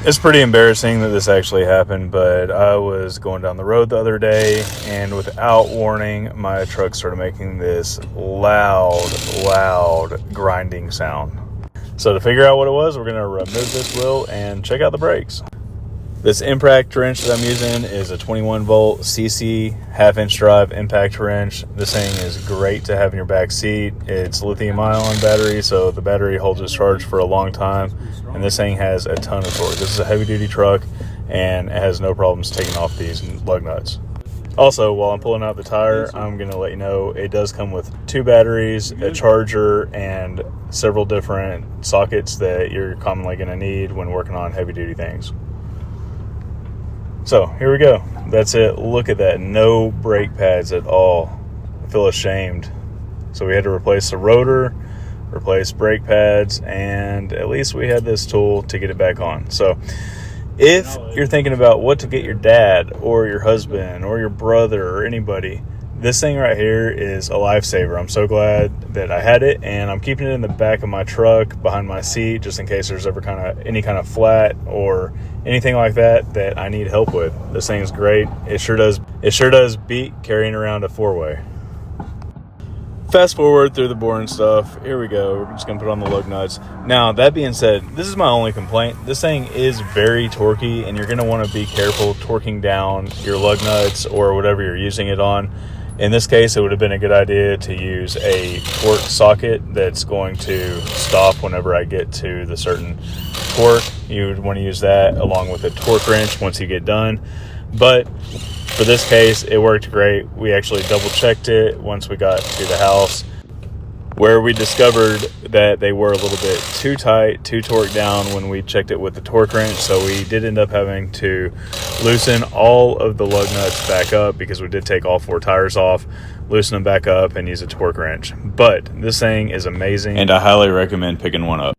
It's pretty embarrassing that this actually happened, but I was going down the road the other day, and without warning, my truck started making this loud grinding sound. So to figure out what it was, we're going to remove this wheel and check out the brakes. This impact wrench that I'm using is a 21 volt SeeSii half-inch drive impact wrench. This thing is great to have in your back seat. It's lithium-ion battery, so the battery holds its charge for a long time, and this thing has a ton of torque. This is a heavy-duty truck, and it has no problems taking off these lug nuts. Also, while I'm pulling out the tire, I'm going to let you know it does come with 2 batteries, a charger, and several different sockets that you're commonly going to need when working on heavy-duty things. So here we go. That's it. Look at that. No brake pads at all. I feel ashamed. So we had to replace the rotor, replace brake pads, and at least we had this tool to get it back on. So if you're thinking about what to get your dad or your husband or your brother or anybody, this thing right here is a lifesaver. I'm so glad that I had it, and I'm keeping it in the back of my truck behind my seat just in case there's ever any kind of flat or anything like that I need help with. This thing is great. It sure does beat carrying around a 4-way. Fast forward through the boring stuff. Here we go. We're just gonna put on the lug nuts. Now, that being said, this is my only complaint. This thing is very torquey, and you're gonna want to be careful torquing down your lug nuts or whatever you're using it on. In this case, it would have been a good idea to use a torque socket that's going to stop whenever I get to the certain torque. You would want to use that along with a torque wrench once you get done. But for this case, it worked great. We actually double checked it once we got to the house, where we discovered that they were a little bit too tight, too torqued down when we checked it with the torque wrench. So we did end up having to loosen all of the lug nuts back up, because we did take all 4 tires off, loosen them back up, and use a torque wrench. But this thing is amazing, and I highly recommend picking one up.